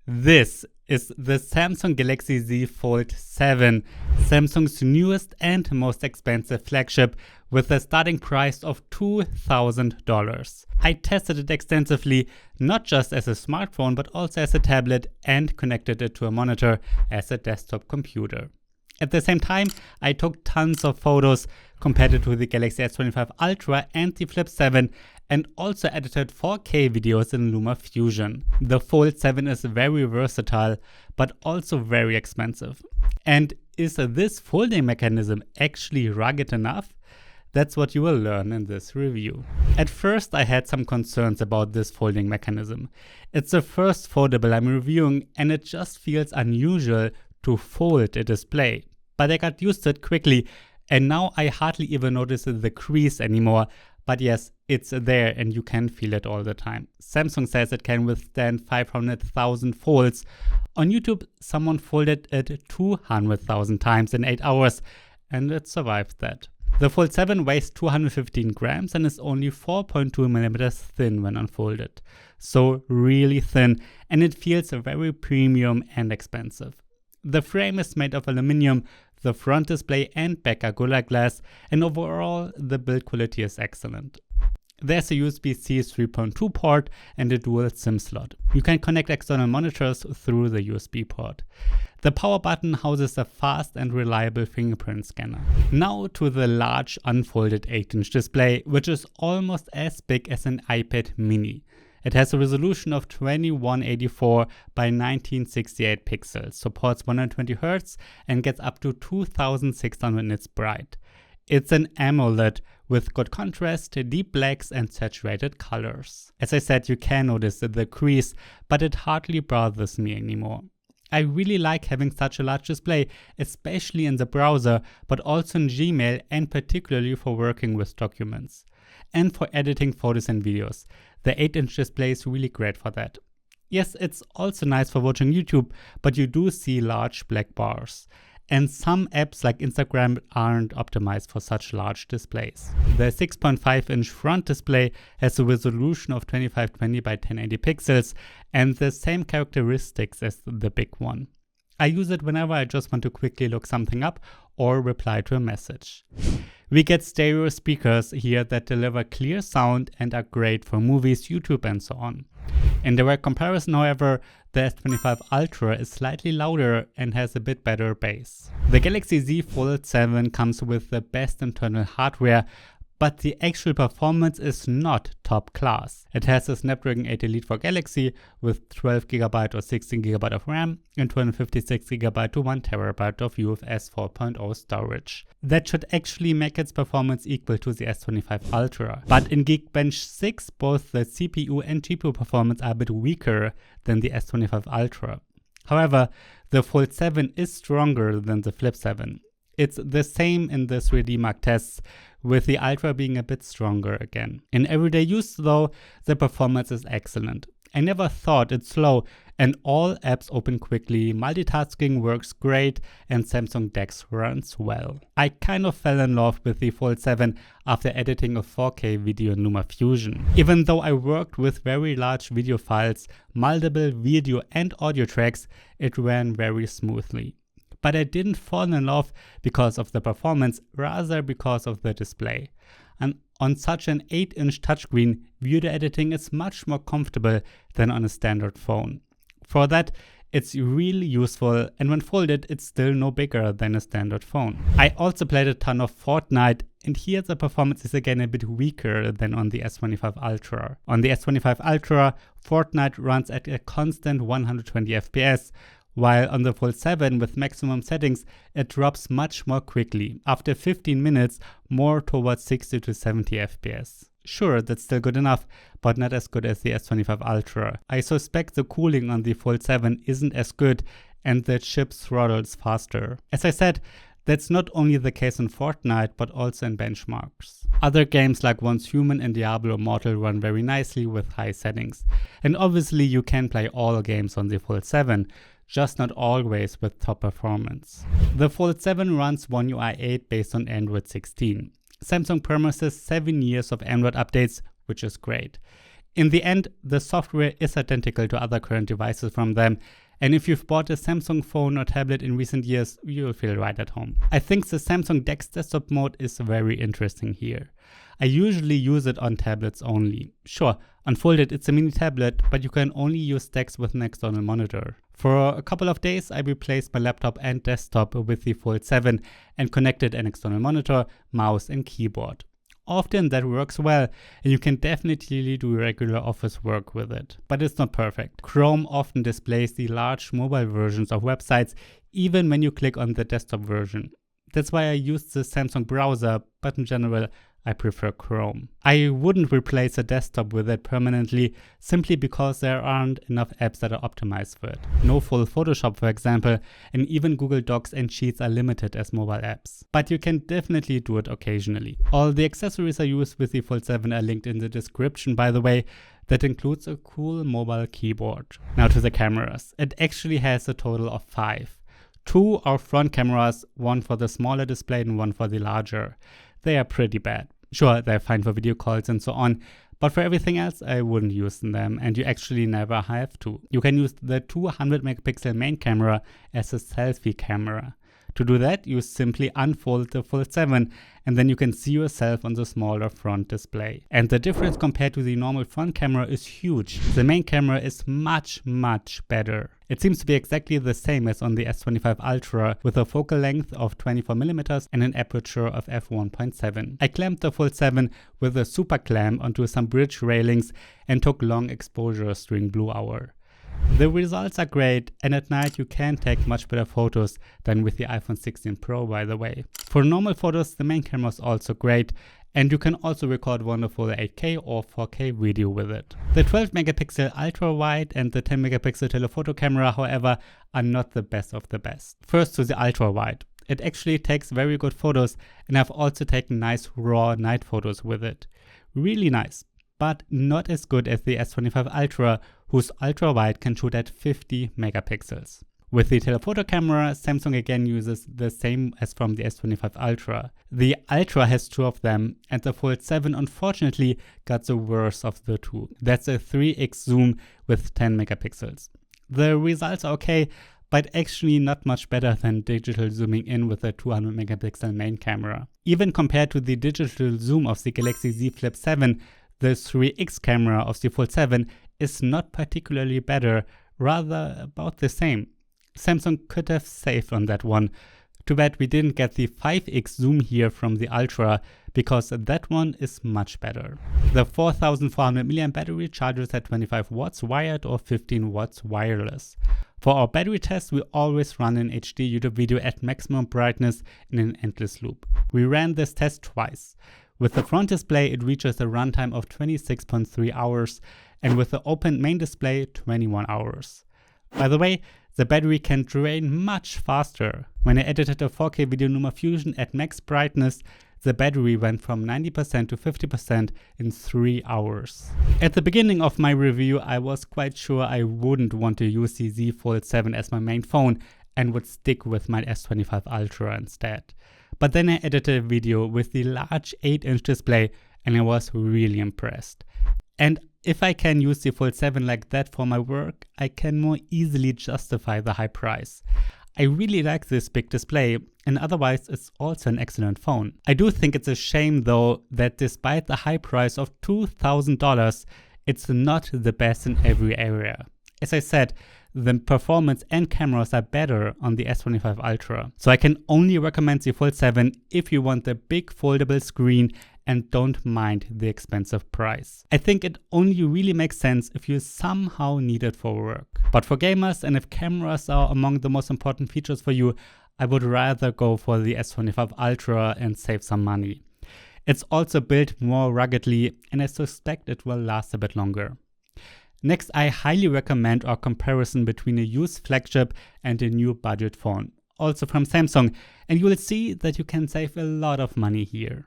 This is the Samsung Galaxy Z Fold 7, Samsung's newest and most expensive flagship, with a starting price of $2,000. I tested it extensively, not just as a smartphone but also as a tablet, and connected it to a monitor as a desktop computer. At the same time, I took tons of photos, compared it to the Galaxy S25 Ultra and the Flip 7, and also edited 4K videos in LumaFusion. The Fold 7 is very versatile, but also very expensive. And is this folding mechanism actually rugged enough? That's what you will learn in this review. At first I had some concerns about this folding mechanism. It's the first foldable I'm reviewing, and it just feels unusual to fold a display. But I got used to it quickly, and now I hardly even notice the crease anymore. But yes, it's there and you can feel it all the time. Samsung says it can withstand 500,000 folds. On YouTube, someone folded it 200,000 times in 8 hours, and it survived that. The Fold 7 weighs 215 grams and is only 4.2 millimeters thin when unfolded. So really thin, and it feels very premium and expensive. The frame is made of aluminum, the front display and back are Gorilla Glass, and overall the build quality is excellent. There's a USB-C 3.2 port and a dual SIM slot. You can connect external monitors through the USB port. The power button houses a fast and reliable fingerprint scanner. Now to the large unfolded 8-inch display, which is almost as big as an iPad mini. It has a resolution of 2184 by 1968 pixels, supports 120Hz and gets up to 2600 nits bright. It's an AMOLED with good contrast, deep blacks and saturated colors. As I said, you can notice the crease, but it hardly bothers me anymore. I really like having such a large display, especially in the browser, but also in Gmail and particularly for working with documents. And for editing photos and videos. The 8-inch display is really great for that. Yes, it's also nice for watching YouTube, but you do see large black bars. And some apps like Instagram aren't optimized for such large displays. The 6.5-inch front display has a resolution of 2520 by 1080 pixels and the same characteristics as the big one. I use it whenever I just want to quickly look something up or reply to a message. We get stereo speakers here that deliver clear sound and are great for movies, YouTube and so on. In direct comparison, however, the S25 Ultra is slightly louder and has a bit better bass. The Galaxy Z Fold 7 comes with the best internal hardware, but the actual performance is not top class. It has a Snapdragon 8 Elite for Galaxy with 12GB or 16GB of RAM and 256GB to 1TB of UFS 4.0 storage. That should actually make its performance equal to the S25 Ultra. But in Geekbench 6, both the CPU and GPU performance are a bit weaker than the S25 Ultra. However, the Fold 7 is stronger than the Flip 7. It's the same in the 3D Mark tests, with the Ultra being a bit stronger again. In everyday use though, the performance is excellent. I never thought it's slow, and all apps open quickly, multitasking works great, and Samsung DeX runs well. I kind of fell in love with the Fold 7 after editing a 4K video in LumaFusion. Even though I worked with very large video files, multiple video and audio tracks, it ran very smoothly. But I didn't fall in love because of the performance, rather because of the display. And on such an 8-inch touchscreen, video editing is much more comfortable than on a standard phone. For that, it's really useful, and when folded, it's still no bigger than a standard phone. I also played a ton of Fortnite, and here the performance is again a bit weaker than on the S25 Ultra. On the S25 Ultra, Fortnite runs at a constant 120 FPS, while on the Fold 7 with maximum settings, it drops much more quickly, after 15 minutes more towards 60 to 70 FPS. Sure, that's still good enough, but not as good as the S25 Ultra. I suspect the cooling on the Fold 7 isn't as good and the chip throttles faster. As I said, that's not only the case in Fortnite, but also in benchmarks. Other games like Once Human and Diablo Immortal run very nicely with high settings. And obviously you can play all games on the Fold 7, just not always with top performance. The Fold 7 runs One UI 8 based on Android 16. Samsung promises 7 years of Android updates, which is great. In the end, the software is identical to other current devices from them, and if you've bought a Samsung phone or tablet in recent years, you'll feel right at home. I think the Samsung DeX desktop mode is very interesting here. I usually use it on tablets only. Sure, unfolded it's a mini tablet, but you can only use DeX with an external monitor. For a couple of days, I replaced my laptop and desktop with the Fold 7 and connected an external monitor, mouse and keyboard. Often that works well, and you can definitely do regular office work with it. But it's not perfect. Chrome often displays the large mobile versions of websites even when you click on the desktop version. That's why I use the Samsung browser, but in general, I prefer Chrome. I wouldn't replace a desktop with it permanently simply because there aren't enough apps that are optimized for it. No full Photoshop, for example, and even Google Docs and Sheets are limited as mobile apps. But you can definitely do it occasionally. All the accessories I use with the Fold 7 are linked in the description, by the way. That includes a cool mobile keyboard. Now to the cameras. It actually has a total of 5. 2 are front cameras, one for the smaller display and one for the larger. They are pretty bad. Sure, they're fine for video calls and so on, but for everything else I wouldn't use them, and you actually never have to. You can use the 200 megapixel main camera as a selfie camera. To do that, you simply unfold the Fold 7 and then you can see yourself on the smaller front display. And the difference compared to the normal front camera is huge. The main camera is much better. It seems to be exactly the same as on the S25 Ultra with a focal length of 24mm and an aperture of f1.7. I clamped the Fold 7 with a super clamp onto some bridge railings and took long exposures during blue hour. The results are great, and at night you can take much better photos than with the iPhone 16 Pro, by the way. For normal photos, the main camera is also great, and you can also record wonderful 8K or 4K video with it. The 12 megapixel ultra wide and the 10 megapixel telephoto camera, however, are not the best of the best. First to the ultra wide. It actually takes very good photos, and I've also taken nice raw night photos with it. Really nice, but not as good as the S25 Ultra, whose ultra wide can shoot at 50 megapixels. With the telephoto camera, Samsung again uses the same as from the S25 Ultra. The Ultra has 2 of them, and the Fold 7 unfortunately got the worst of the 2. That's a 3x zoom with 10 megapixels. The results are okay, but actually not much better than digital zooming in with a 200 megapixel main camera. Even compared to the digital zoom of the Galaxy Z Flip 7, the 3x camera of the Fold 7 is not particularly better, rather about the same. Samsung could have saved on that one. Too bad we didn't get the 5x zoom here from the Ultra, because that one is much better. The 4400 mAh battery charges at 25 watts wired or 15 watts wireless. For our battery test, we always run an HD YouTube video at maximum brightness in an endless loop. We ran this test twice. With the front display, it reaches a runtime of 26.3 hours, and with the open main display, 21 hours. By the way, the battery can drain much faster. When I edited a 4K video in LumaFusion at max brightness, the battery went from 90% to 50% in 3 hours. At the beginning of my review, I was quite sure I wouldn't want to use the Z Fold 7 as my main phone and would stick with my S25 Ultra instead. But then I edited a video with the large 8-inch display and I was really impressed. And if I can use the Fold 7 like that for my work, I can more easily justify the high price. I really like this big display, and otherwise it's also an excellent phone. I do think it's a shame though that despite the high price of $2,000, it's not the best in every area. As I said, the performance and cameras are better on the S25 Ultra. So I can only recommend the Fold 7 if you want the big foldable screen and don't mind the expensive price. I think it only really makes sense if you somehow need it for work. But for gamers, and if cameras are among the most important features for you, I would rather go for the S25 Ultra and save some money. It's also built more ruggedly, and I suspect it will last a bit longer. Next, I highly recommend our comparison between a used flagship and a new budget phone, also from Samsung, and you will see that you can save a lot of money here.